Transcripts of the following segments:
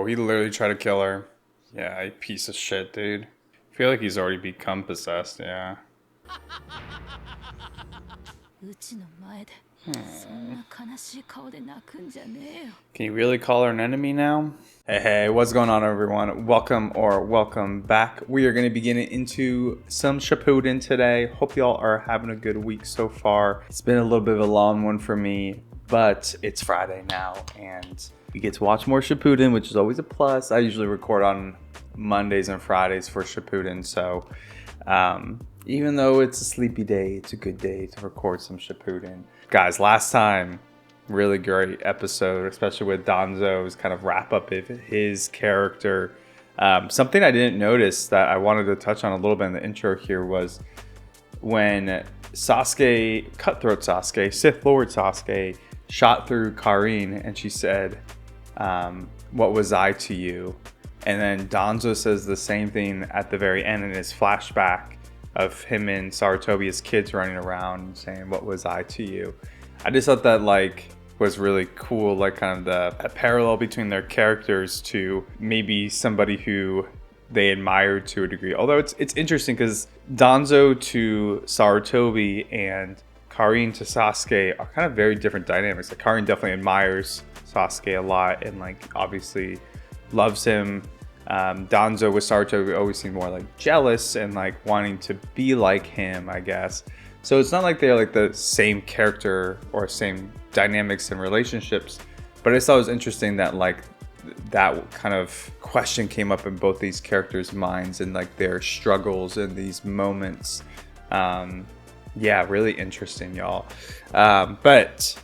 Oh, he literally tried to kill her. Yeah, you piece of shit, dude. I feel like he's already become possessed, yeah. Can you really call her an enemy now? Hey, what's going on, everyone? Welcome back. We are going to be getting into some Shippuden today. Hope y'all are having a good week so far. It's been a little bit of a long one for me, but it's Friday now, and we get to watch more Shippuden, which is always a plus. I usually record on Mondays and Fridays for Shippuden, so even though it's a sleepy day, it's a good day to record some Shippuden. Guys, last time, really great episode, especially with Danzo's kind of wrap up of his character. Something I didn't notice that I wanted to touch on a little bit in the intro here was when Sasuke, Cutthroat Sasuke, Sith Lord Sasuke, shot through Karin and she said, what was I to you? And then Danzo says the same thing at the very end in his flashback of him and Sarutobi as kids running around saying, what was I to you? I just thought that was really cool, like kind of the parallel between their characters to maybe somebody who they admired to a degree. Although it's interesting because Danzo to Sarutobi and Karin to Sasuke are kind of very different dynamics. Like Karin definitely admires Sasuke a lot and obviously loves him. Danzo with Sarutobi always seemed more jealous and wanting to be like him, I guess. So it's not like they're the same character or same dynamics and relationships, but I just thought it was interesting that that kind of question came up in both these characters' minds and their struggles in these moments. Yeah, really interesting, y'all. But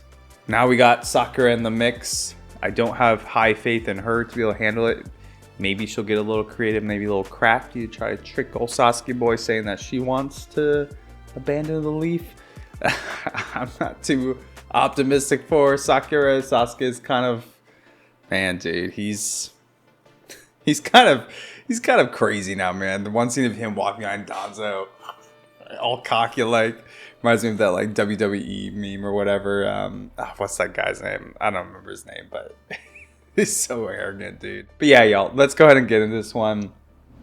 now we got Sakura in the mix. I don't have high faith in her to be able to handle it. Maybe she'll get a little creative, maybe a little crafty to try to trick old Sasuke boy saying that she wants to abandon the leaf. I'm not too optimistic for Sakura. Sasuke's kind of, man, dude, he's kind of crazy now, man. The one scene of him walking behind Danzo, all cocky, reminds me of that WWE meme or whatever. What's that guy's name? I don't remember his name, but he's so arrogant, dude. But yeah, y'all, let's go ahead and get into this one.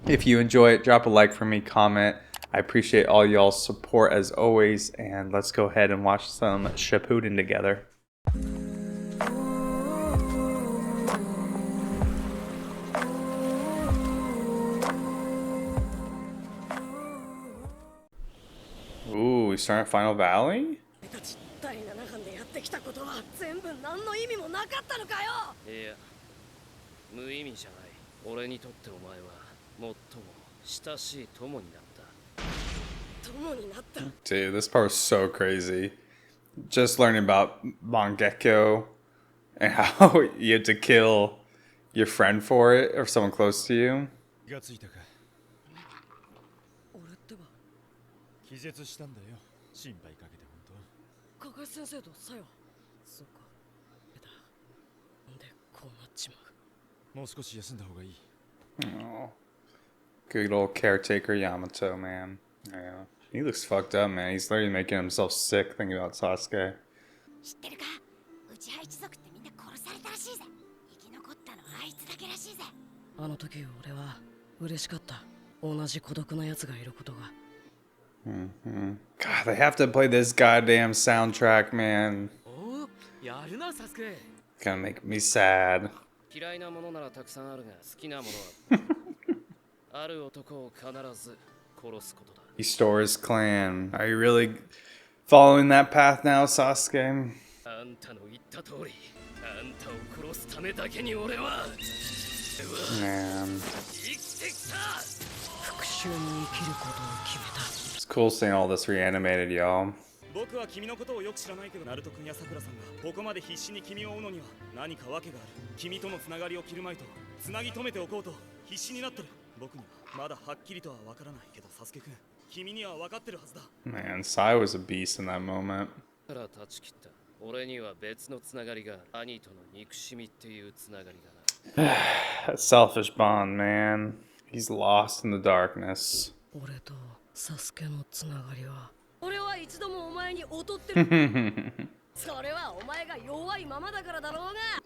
If you enjoy it, drop a like for me, comment. I appreciate all y'all's support as always, and let's go ahead and watch some Shippuden together. Ooh, we start at Final Valley? Dude, this part was so crazy. Just learning about Mangekyo and how you had to kill your friend for it or someone close to you. Oh, good old caretaker Yamato, man. Yeah. He looks fucked up, man. He's literally making himself sick thinking about Sasuke. God, they have to play this goddamn soundtrack, man. Gonna make me sad. Restore his clan. Are you really following that path now, Sasuke? Man. It's cool seeing all this reanimated, y'all. Man, Sai was a beast in that moment. That selfish bond, man. He's lost in the darkness.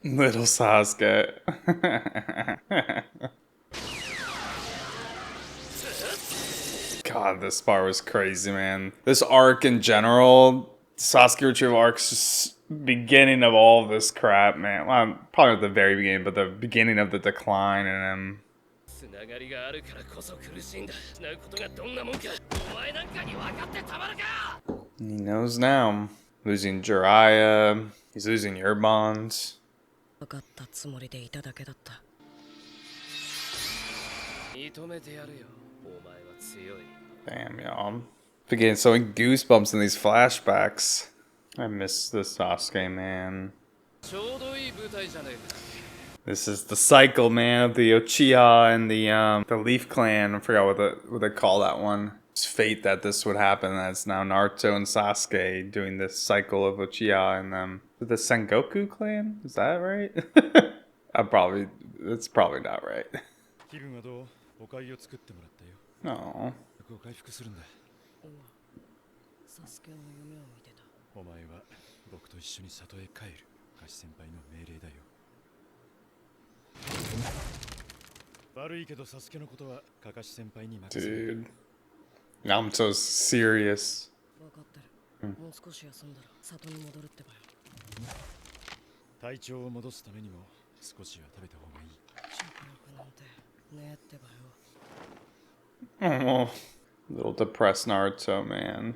Little Sasuke. God, this part was crazy, man. This arc in general, Sasuke retrieval arc's just beginning of all this crap, man. Well, probably not the very beginning, but the beginning of the decline in him. He knows now. Losing Jiraiya, he's losing your bonds. Damn, y'all. Getting so many goosebumps in these flashbacks. I miss the Sasuke, man. This is the cycle, man, of the Uchiha and the Leaf Clan. I forgot what they call that one. It's fate that this would happen. That's now Naruto and Sasuke doing this cycle of Uchiha and the Sengoku clan. Is that right? It's probably not right. No. Dude. Now I'm so serious. Oh, little depressed Naruto, man.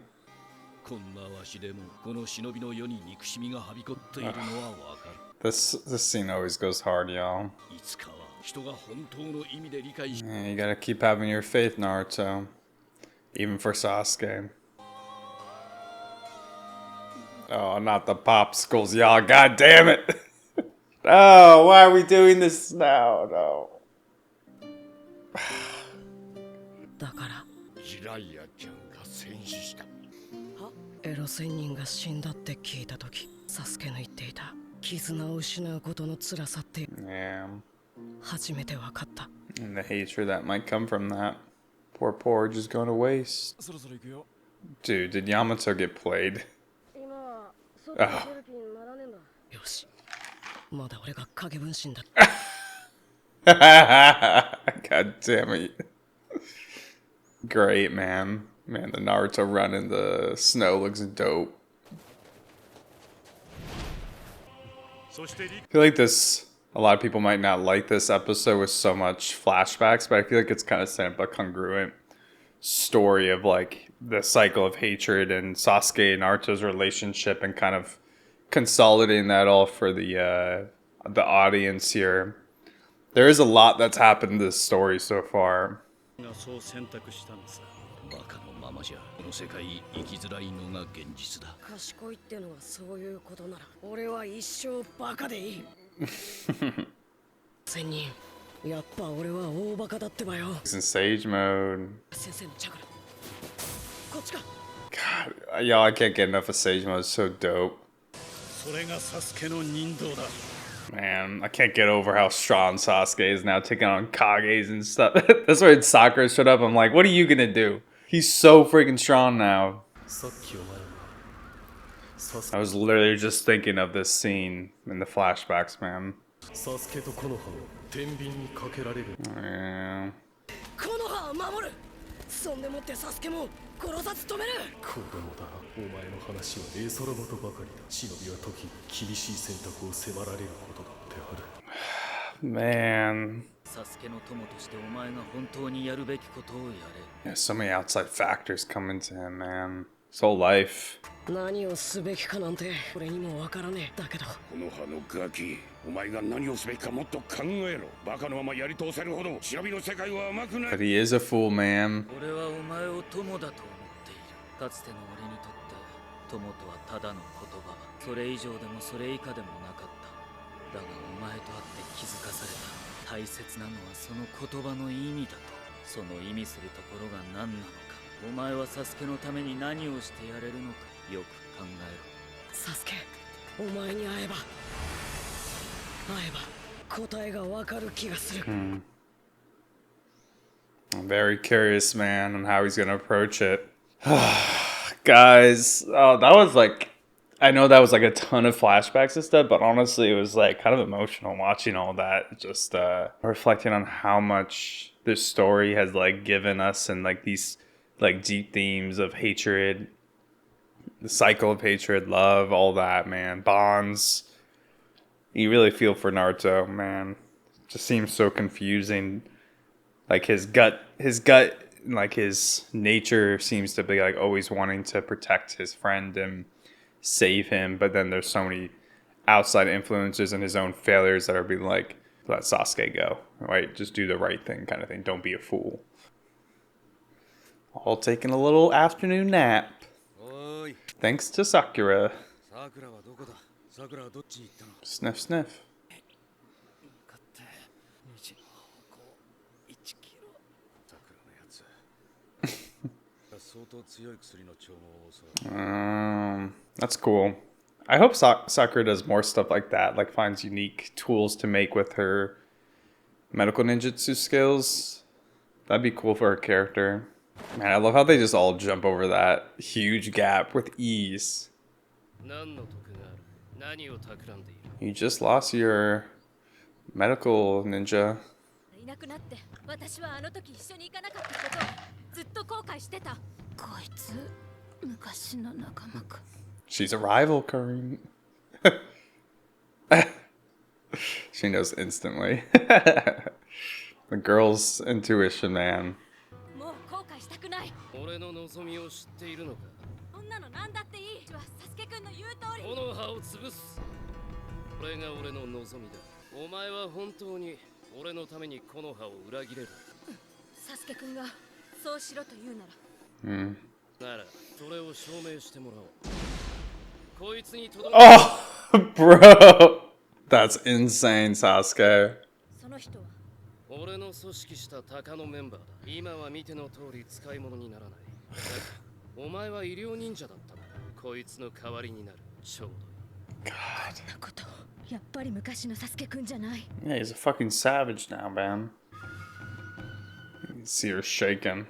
This scene always goes hard, y'all. Yeah, you gotta keep having your faith, Naruto. Even for Sasuke. Oh, not the popsicles, y'all. God damn it. Oh, why are we doing this now? No. Yeah. And the hatred that might come from that. Poor Porridge is going to waste. Dude, did Yamato get played? Oh. God damn it. Great, man. Man, the Naruto run in the snow looks dope. I feel like this, a lot of people might not like this episode with so much flashbacks, but I feel like it's kind of set up a congruent story of like the cycle of hatred and Sasuke and Naruto's relationship and kind of consolidating that all for the audience here. There is a lot that's happened in this story so far. He's in Sage mode. God, y'all, I can't get enough of Sage mode. It's so dope. Man, I can't get over how strong Sasuke is now, taking on Kages and stuff. That's why Sakura showed up. I'm like, what are you gonna do? He's so freaking strong now. I was literally just thinking of this scene in the flashbacks, man. Yeah. Man. There's so many outside factors coming to him, man. His whole life. But he is a fool, man. I'm very curious, man, on how he's gonna approach it. Guys, oh, that was like I know that was like a ton of flashbacks and stuff, but honestly, it was like kind of emotional watching all that. Just reflecting on how much this story has like given us, and like these like deep themes of hatred, the cycle of hatred, love, all that, man, bonds. You really feel for Naruto, man. Just seems so confusing. Like his gut, like his nature seems to be like always wanting to protect his friend and save him, but then there's so many outside influences and his own failures that are being like, let Sasuke go, right? Just do the right thing, kind of thing. Don't be a fool. All taking a little afternoon nap. Thanks to Sakura. Sniff, sniff. That's cool. I hope Sakura does more stuff like that, like finds unique tools to make with her medical ninjutsu skills. That'd be cool for her character. Man, I love how they just all jump over that huge gap with ease. You just lost your medical ninja. She's a rival, Kareem. She knows instantly. The girl's intuition, man. Oh, bro. That's insane, Sasuke. God. Yeah, he's a fucking savage now, man. You can see her shaking.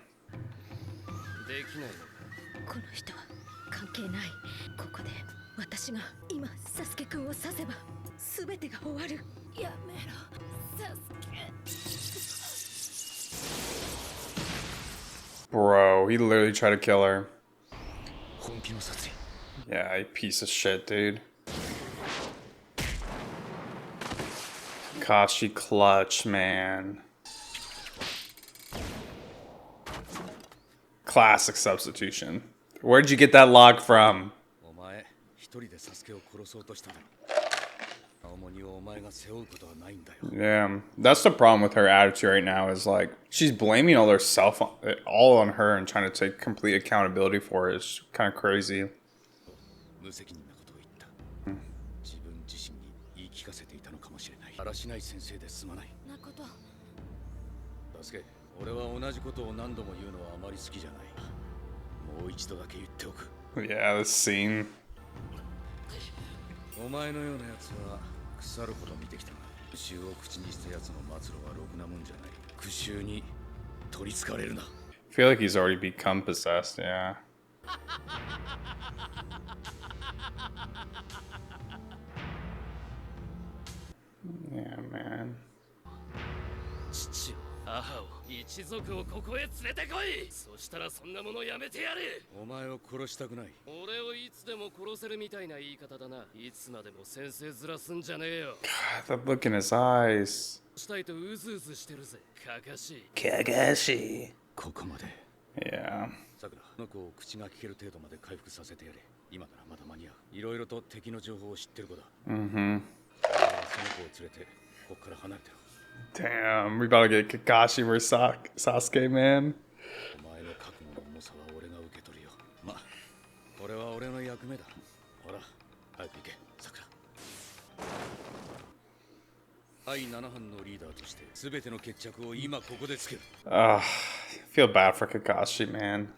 Bro, he literally tried to kill her. Yeah, you piece of shit, dude. KAKASHI clutch, man. Classic substitution. Where'd you get that log from? Yeah, that's the problem with her attitude right now, is like she's blaming all herself, all on her, and trying to take complete accountability for it. It's kind of crazy. Yeah, this scene. I feel like he's already become possessed, yeah. Yeah, man. That look in his eyes. KAKASHI. Yeah. Damn, we about to get KAKASHI versus Sasuke, man. I feel bad for KAKASHI, man.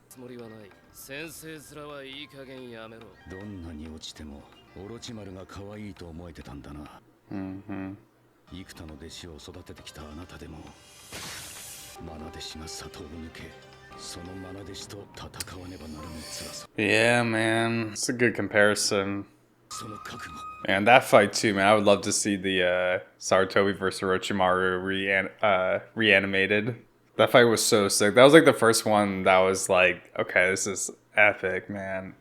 Yeah, man. It's a good comparison. And that fight too, man. I would love to see the Sarutobi versus Orochimaru reanimated. That fight was so sick. That was like the first one that was like, okay, this is epic, man.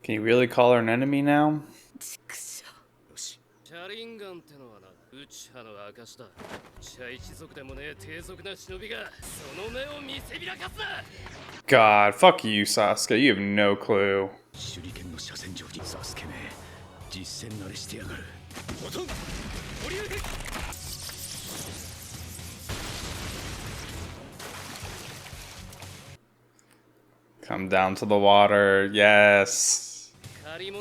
Can you really call her an enemy now? God, fuck you, Sasuke. You have no clue. Come down to the water, yes. I mean,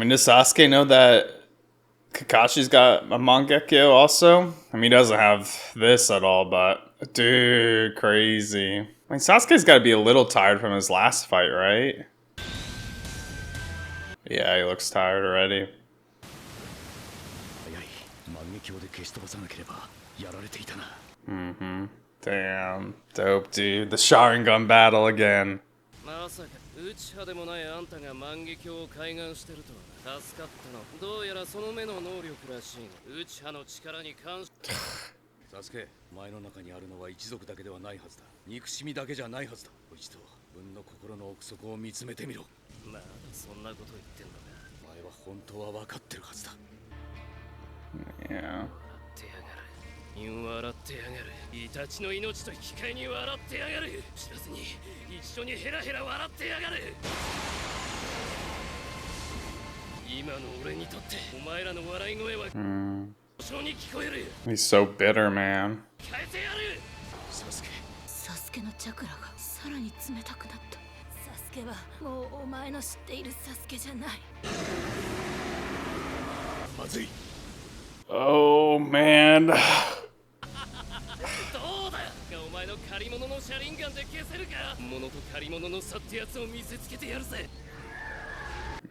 does Sasuke know that Kakashi's got a Mangekyo also? I mean, he doesn't have this at all, but dude, crazy. I mean, Sasuke's got to be a little tired from his last fight, right? Yeah, he looks tired already. Mm-hmm. Damn. Dope, dude. The Sharingan battle again. Yeah. He's so bitter, man. Oh, man.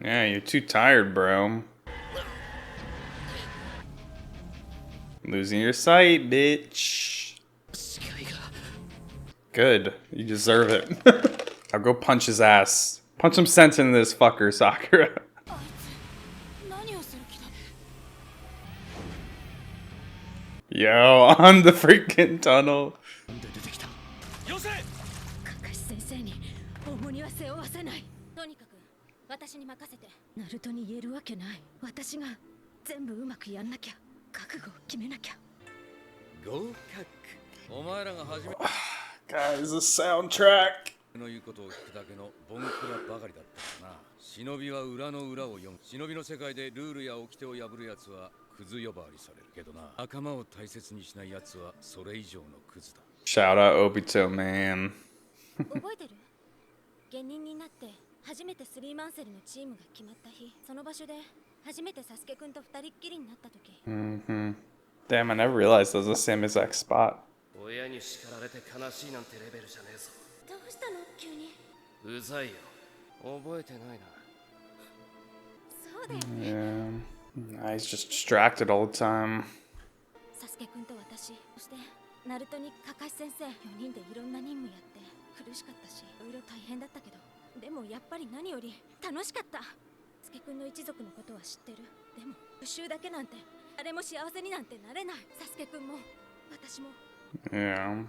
Yeah, you're too tired, bro. Losing your sight, bitch. Good. You deserve it. I'll go punch his ass. Punch some sense into this fucker, Sakura. Yo, on the freaking tunnel. Guys, the soundtrack. Shout out Obito, man. Mm-hmm. Damn, I never realized that was the same exact spot. Yeah. Nah, he's just distracted all the time. Yeah.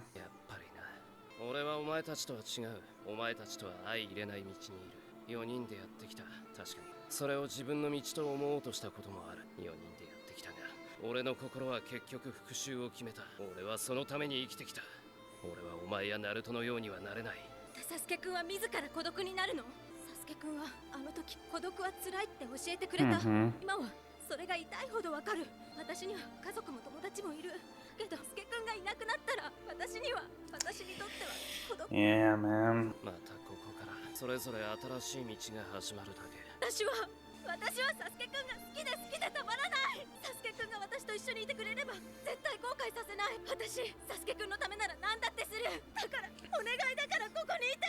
4人でやってきた。確かに。それを自分の道と思おうとしたこともある。4人でやってきたが、俺の心は結局復讐を決めた。俺はそのために生きてきた。俺はお前やナルトのようにはなれない。サスケ君は自ら孤独になるの？サスケ君はあの時孤独は辛いって教えてくれた。今はそれが痛いほどわかる。私には家族も友達もいる。けどサスケ君がいなくなったら私にとっては孤独。Yeah, man. またここからそれぞれ新しい道が始まるだけ。私は私はサスケくんが好きで好きでたまらない。サスケくんが私と一緒にいてくれれば絶対後悔させない。私サスケくんのためなら何だってする。だからお願いだからここにいて。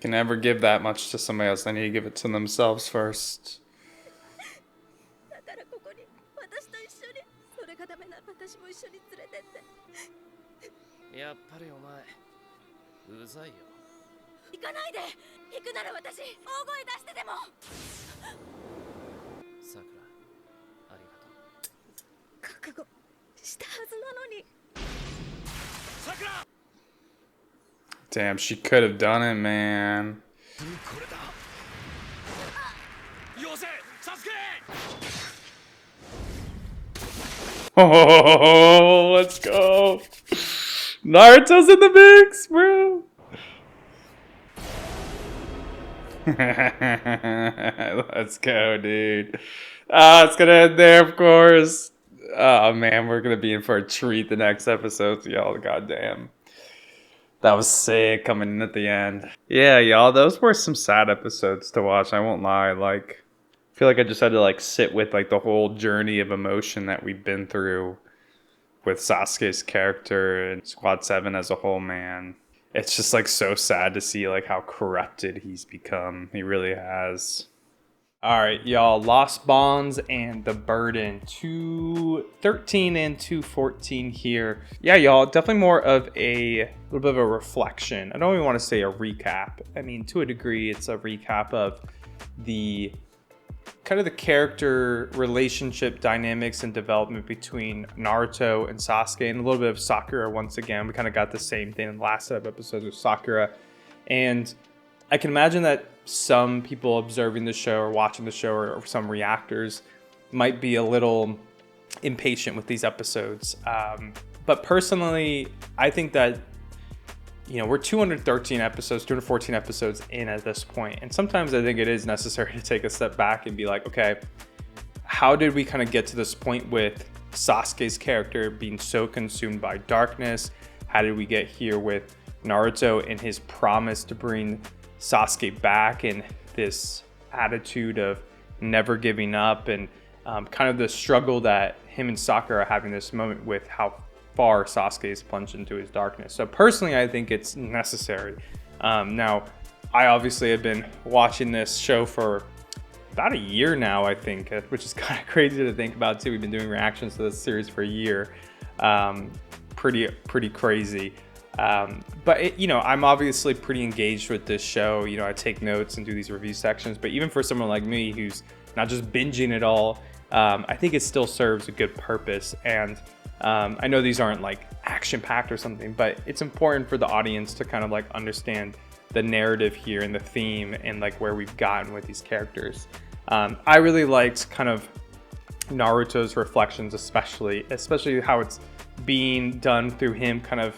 Can never give that much to somebody else. They need to give it to themselves first. だからここに私と一緒に。それがダメなら私も一緒に連れてって。やっぱりお前うざいよ。行かないで。行くなら私大声出してでも。さくらありがとう。覚悟したはずなのに。さくら Damn, she could have done it, man. これだ。よせサスケ。 Oh, let's go. Naruto's in the mix, bro. Let's go, dude. It's gonna end there, of course. Oh man, we're gonna be in for a treat the next episode, so y'all. Goddamn, that was sick coming in at the end. Yeah, y'all, those were some sad episodes to watch. I won't lie. Like, I feel like I just had to like sit with like the whole journey of emotion that we've been through with Sasuke's character and Squad 7 as a whole, man. It's just like so sad to see like how corrupted he's become. He really has. All right, y'all, Lost Bonds and The Burden, 213 and 214 here. Yeah, y'all, definitely more of a little bit of a reflection. I don't even want to say a recap. I mean, to a degree, it's a recap of the kind of the character relationship dynamics and development between Naruto and Sasuke, and a little bit of Sakura once again. We kind of got the same thing in the last set of episodes with Sakura. And I can imagine that some people observing the show or watching the show or some reactors might be a little impatient with these episodes. But personally, I think that, you know, we're 213 episodes, 214 episodes in at this point. And sometimes I think it is necessary to take a step back and be like, okay, how did we kind of get to this point with Sasuke's character being so consumed by darkness? How did we get here with Naruto and his promise to bring Sasuke back and this attitude of never giving up, and kind of the struggle that him and Sakura are having this moment with how far Sasuke is plunged into his darkness. So personally, I think it's necessary. Now, I obviously have been watching this show for about a year now, I think, which is kind of crazy to think about too. We've been doing reactions to this series for a year. Pretty crazy. But it, you know, I'm obviously pretty engaged with this show. You know, I take notes and do these review sections, but even for someone like me who's not just binging it all, I think it still serves a good purpose. And I know these aren't like action packed or something, but it's important for the audience to kind of like understand the narrative here and the theme and like where we've gotten with these characters. I really liked kind of Naruto's reflections, especially how it's being done through him kind of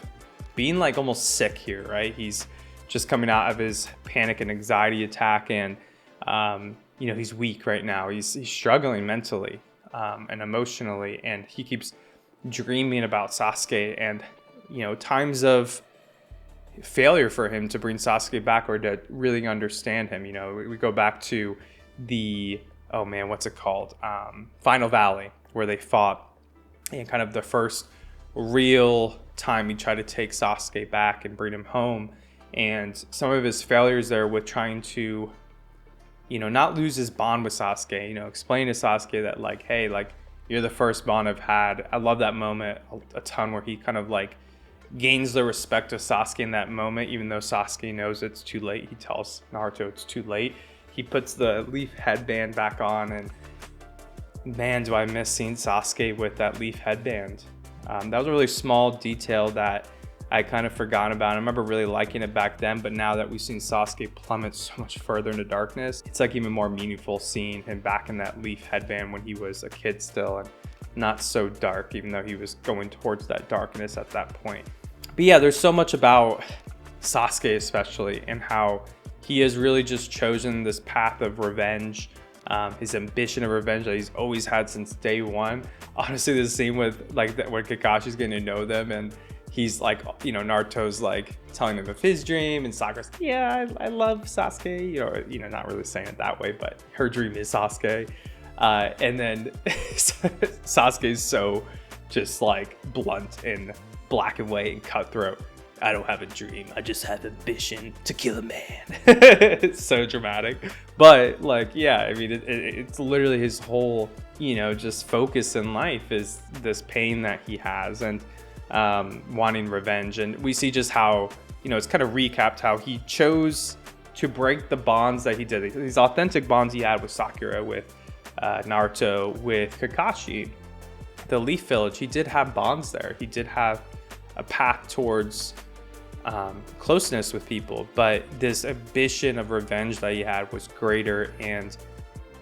being like almost sick here, right? He's just coming out of his panic and anxiety attack, and you know, he's weak right now. He's struggling mentally and emotionally, and he keeps dreaming about Sasuke, and you know, times of failure for him to bring Sasuke back or to really understand him. You know, we go back to the, oh man, what's it called? Final Valley, where they fought, and kind of the first real time he tried to take Sasuke back and bring him home, and some of his failures there with trying to, you know, not lose his bond with Sasuke, you know, explain to Sasuke that like, hey, like, you're the first bond I've had. I love that moment a ton, where he kind of like gains the respect of Sasuke in that moment, even though Sasuke knows it's too late. He tells Naruto it's too late. He puts the leaf headband back on, and man, do I miss seeing Sasuke with that leaf headband. That was a really small detail that I kind of forgot about. I remember really liking it back then, but now that we've seen Sasuke plummet so much further into darkness, it's like even more meaningful seeing him back in that leaf headband when he was a kid still, and not so dark, even though he was going towards that darkness at that point. But yeah, there's so much about Sasuke especially, and how he has really just chosen this path of revenge, his ambition of revenge that he's always had since day one. Honestly, the scene with like that when Kakashi's getting to know them, and he's like, you know, Naruto's like telling him of his dream, and Sakura's, yeah, I love Sasuke, you know, not really saying it that way, but her dream is Sasuke. And then Sasuke's so just like blunt and black and white and cutthroat. I don't have a dream, I just have ambition to kill a man. It's so dramatic, but like, yeah, I mean, it's literally his whole, you know, just focus in life is this pain that he has, and wanting revenge. And we see just how, you know, it's kind of recapped how he chose to break the bonds that he did, these authentic bonds he had with Sakura, with Naruto, with Kakashi, the Leaf Village. He did have bonds there, he did have a path towards closeness with people, but this ambition of revenge that he had was greater, and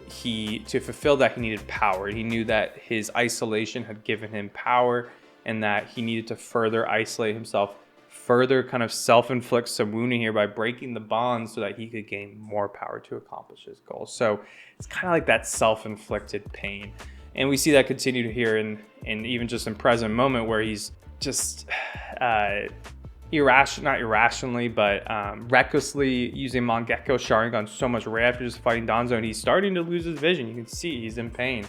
to fulfill that, he needed power. He knew that his isolation had given him power, and that he needed to further isolate himself, further kind of self-inflict some wounding here by breaking the bonds so that he could gain more power to accomplish his goals. So it's kind of like that self-inflicted pain, and we see that continue here in even just in present moment, where he's just not irrationally, but recklessly using Mangekyo Sharingan so much right after just fighting Danzo, and he's starting to lose his vision. You can see he's in pain.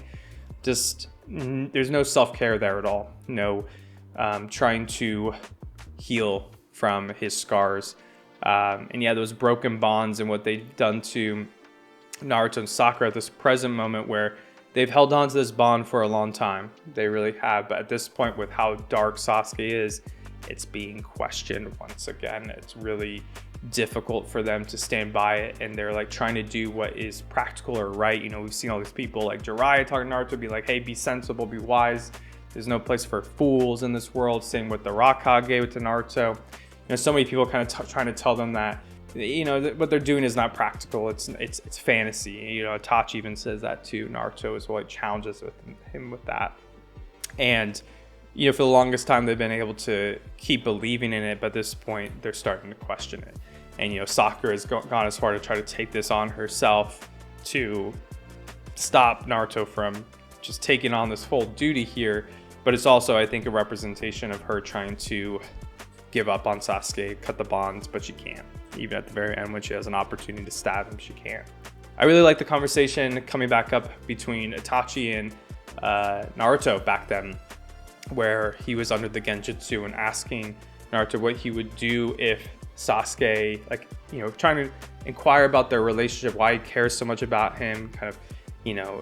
Just there's no self-care there at all. No trying to heal from his scars. And yeah, those broken bonds and what they've done to Naruto and Sakura at this present moment, where they've held on to this bond for a long time. They really have. But at this point, with how dark Sasuke is, it's being questioned once again. It's really difficult for them to stand by it, and they're like trying to do what is practical or right. You know, we've seen all these people like Jiraiya talking to Naruto, be like, hey, be sensible, be wise. There's no place for fools in this world. Same with the Raikage with Naruto. You know, so many people kind of trying to tell them that, you know, what they're doing is not practical. It's fantasy. You know, Itachi even says that too. Naruto as well, challenges him with that. And you know, for the longest time, they've been able to keep believing in it, but at this point, they're starting to question it. And, you know, Sakura has gone as far to try to take this on herself to stop Naruto from just taking on this full duty here. But it's also, I think, a representation of her trying to give up on Sasuke, cut the bonds, but she can't. Even at the very end, when she has an opportunity to stab him, she can't. I really like the conversation coming back up between Itachi and Naruto back then, where he was under the Genjutsu and asking Naruto what he would do if Sasuke, like, you know, trying to inquire about their relationship, why he cares so much about him, kind of, you know,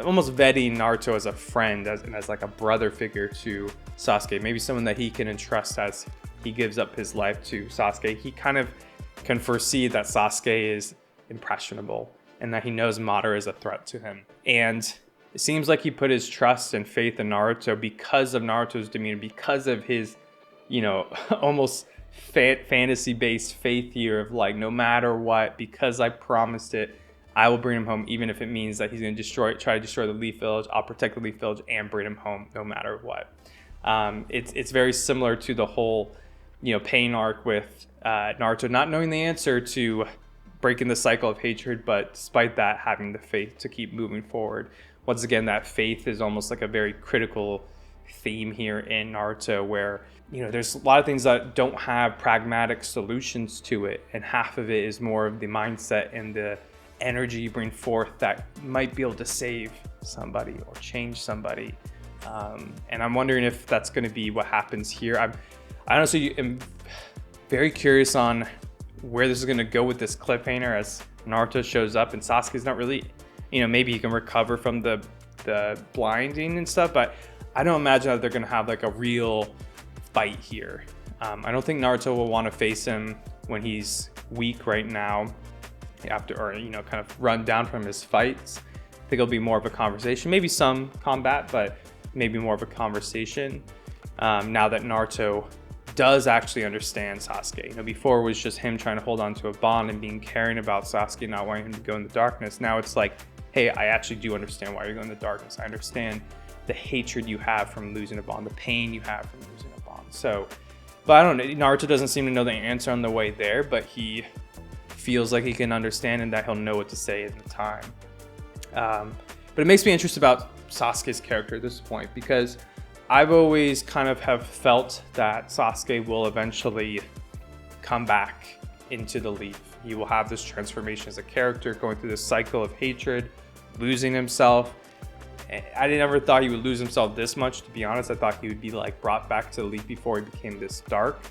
almost vetting Naruto as a friend, as like a brother figure to Sasuke, maybe someone that he can entrust as he gives up his life to Sasuke. He kind of can foresee that Sasuke is impressionable and that he knows Madara is a threat to him. And it seems like he put his trust and faith in Naruto because of Naruto's demeanor, because of his, you know, almost fantasy-based faith here of like, no matter what, because I promised it, I will bring him home, even if it means that he's going to try to destroy the Leaf Village. I'll protect the Leaf Village and bring him home, no matter what. It's very similar to the whole, you know, pain arc with Naruto not knowing the answer to breaking the cycle of hatred, but despite that, having the faith to keep moving forward. Once again, that faith is almost like a very critical theme here in Naruto, where, you know, there's a lot of things that don't have pragmatic solutions to it, and half of it is more of the mindset and the energy you bring forth that might be able to save somebody or change somebody. And I'm wondering if that's going to be what happens here. I honestly am very curious on where this is going to go with this cliffhanger as Naruto shows up and Sasuke's not really, you know, maybe he can recover from the blinding and stuff, but I don't imagine that they're going to have like a real fight here. I don't think Naruto will want to face him when he's weak right now, after, or, you know, kind of run down from his fights. I think it'll be more of a conversation, maybe some combat, but maybe more of a conversation now that Naruto does actually understand Sasuke. You know, before it was just him trying to hold on to a bond and being caring about Sasuke, not wanting him to go in the darkness. Now it's like, hey, I actually do understand why you're going in the darkness. I understand the hatred you have from losing a bond, the pain you have from losing a bond. So, but I don't know, Naruto doesn't seem to know the answer on the way there, but he feels like he can understand and that he'll know what to say in the time. But it makes me interested about Sasuke's character at this point, because I've always kind of have felt that Sasuke will eventually come back into the Leaf. He will have this transformation as a character, going through this cycle of hatred, losing himself. I never thought he would lose himself this much, to be honest. I thought he would be like brought back to the Leaf before he became this dark.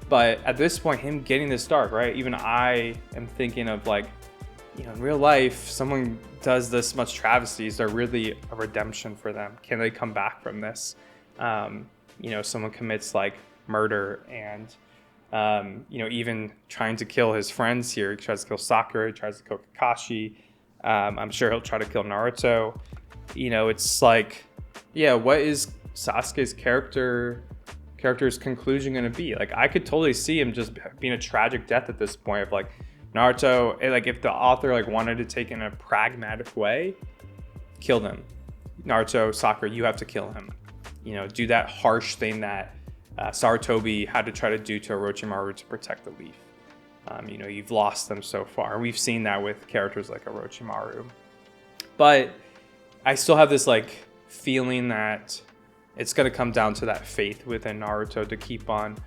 But at this point, him getting this dark, right? Even I am thinking of like, you know, in real life, someone does this much travesty. Is there really a redemption for them? Can they come back from this? You know, someone commits like murder and, you know, even trying to kill his friends here. He tries to kill Sakura, he tries to kill Kakashi. I'm sure he'll try to kill Naruto. You know, it's like, yeah, what is Sasuke's character's conclusion going to be? Like, I could totally see him just being a tragic death at this point of like Naruto, like if the author like wanted to take in a pragmatic way, kill them. Naruto, Sakura, you have to kill him. You know, do that harsh thing that Sarutobi had to try to do to Orochimaru to protect the Leaf. You know, you've lost them so far. We've seen that with characters like Orochimaru. But I still have this like feeling that it's going to come down to that faith within Naruto to keep on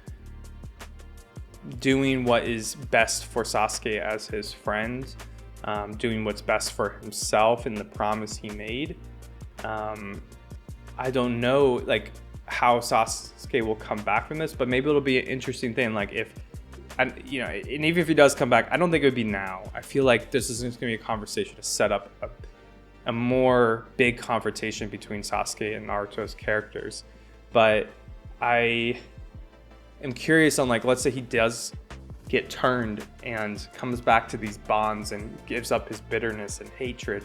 doing what is best for Sasuke as his friend, doing what's best for himself and the promise he made. I don't know like how Sasuke will come back from this, but maybe it'll be an interesting thing. Like if, and you know, and even if he does come back, I don't think it would be now. I feel like this is going to be a conversation to set up a more big confrontation between Sasuke and Naruto's characters. But I am curious on like, let's say he does get turned and comes back to these bonds and gives up his bitterness and hatred.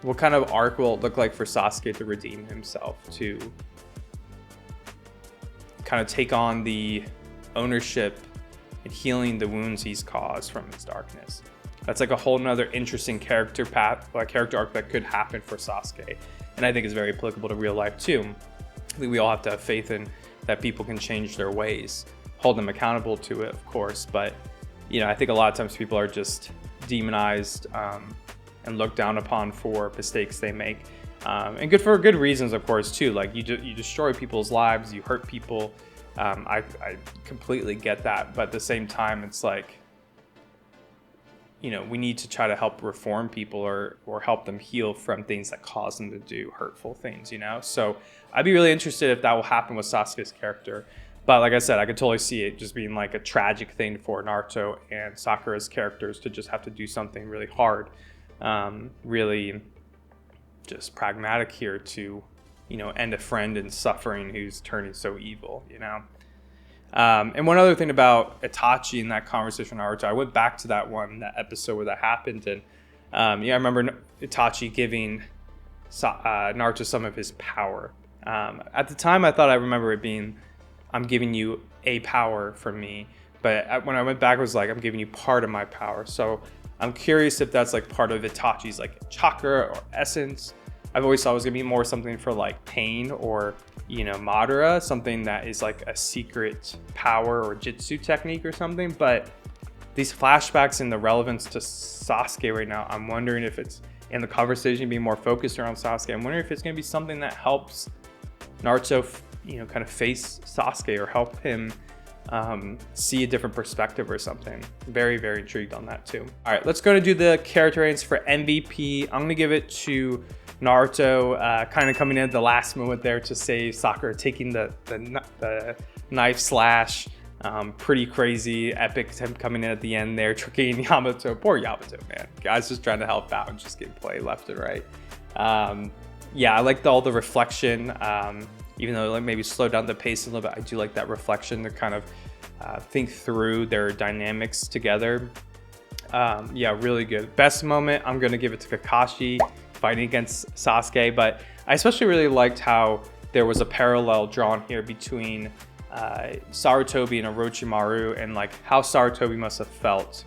What kind of arc will it look like for Sasuke to redeem himself, to kind of take on the ownership and healing the wounds he's caused from his darkness? That's like a whole nother interesting character path, like character arc that could happen for Sasuke. And I think it's very applicable to real life too. I think we all have to have faith in that people can change their ways, hold them accountable to it, of course. But, you know, I think a lot of times people are just demonized and looked down upon for mistakes they make. And good for good reasons, of course, too. Like you destroy people's lives, you hurt people. I completely get that. But at the same time, it's like, you know, we need to try to help reform people or help them heal from things that cause them to do hurtful things, you know? So I'd be really interested if that will happen with Sasuke's character. But like I said, I could totally see it just being like a tragic thing for Naruto and Sakura's characters to just have to do something really hard, really just pragmatic here to, you know, end a friend in suffering who's turning so evil, you know? And one other thing about Itachi in that conversation with Naruto, I went back to that episode where that happened, and yeah, I remember Itachi giving Naruto some of his power. At the time, I thought I remember it being, I'm giving you a power from me, but when I went back, it was like, I'm giving you part of my power. So I'm curious if that's like part of Itachi's like chakra or essence. I've always thought it was gonna be more something for like pain or, you know, Madara, something that is like a secret power or jutsu technique or something. But these flashbacks and the relevance to Sasuke right now, I'm wondering if it's in the conversation being more focused around Sasuke. I'm wondering if it's gonna be something that helps Naruto, you know, kind of face Sasuke or help him see a different perspective or something. Very, very intrigued on that too. All right, let's go to do the character ratings for MVP. I'm gonna give it to Naruto, kind of coming in at the last moment there to save Sakura, taking the knife slash. Pretty crazy, epic attempt coming in at the end there, tricking Yamato. Poor Yamato, man. Guy's just trying to help out and just get play left and right. Yeah, I liked all the reflection. Even though like maybe slow down the pace a little bit, I do like that reflection to kind of think through their dynamics together. Yeah, really good. Best moment, I'm gonna give it to Kakashi fighting against Sasuke, but I especially really liked how there was a parallel drawn here between Sarutobi and Orochimaru, and like how Sarutobi must have felt,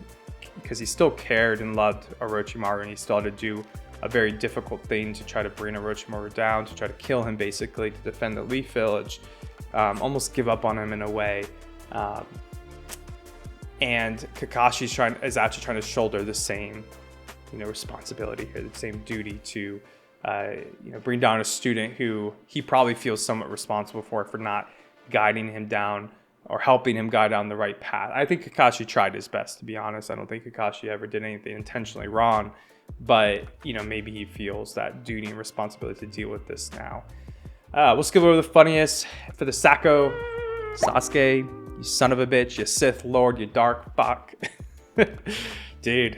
because he still cared and loved Orochimaru, and he still had to do a very difficult thing to try to bring Orochimaru down, to try to kill him basically, to defend the Leaf Village, almost give up on him in a way. And Kakashi is actually trying to shoulder the same, you know, responsibility here, the same duty to bring down a student who he probably feels somewhat responsible for not guiding him down or helping him guide down the right path. I think Kakashi tried his best, to be honest. I don't think Kakashi ever did anything intentionally wrong, but maybe he feels that duty and responsibility to deal with this now. We'll skip over the funniest for the Sasuke, you son of a bitch, you Sith Lord, you dark fuck. Dude,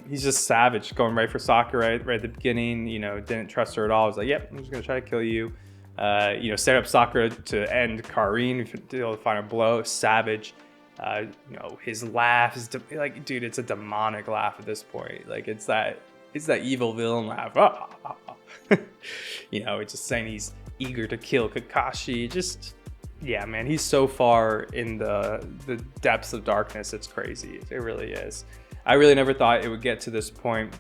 he's just savage, going right for Sakura right at the beginning. Didn't trust her at all. I was like, yep, I'm just gonna try to kill you. Set up Sakura to end Karin, to find a blow. Savage. His laugh is dude, it's a demonic laugh at this point. Like it's that evil villain laugh. It's just saying he's eager to kill Kakashi. Just, yeah, man, he's so far in the depths of darkness. It's crazy. It really is. I really never thought it would get to this point,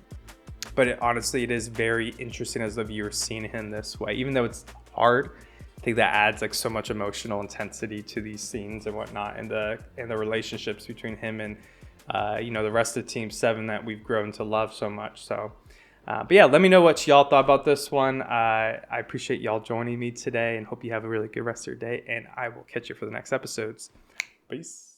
but honestly, it is very interesting as the viewer seeing him this way. Even though it's hard, I think that adds like so much emotional intensity to these scenes and whatnot, and the relationships between him and the rest of Team 7 that we've grown to love so much. So, but yeah, let me know what y'all thought about this one. I appreciate y'all joining me today, and hope you have a really good rest of your day. And I will catch you for the next episodes. Peace.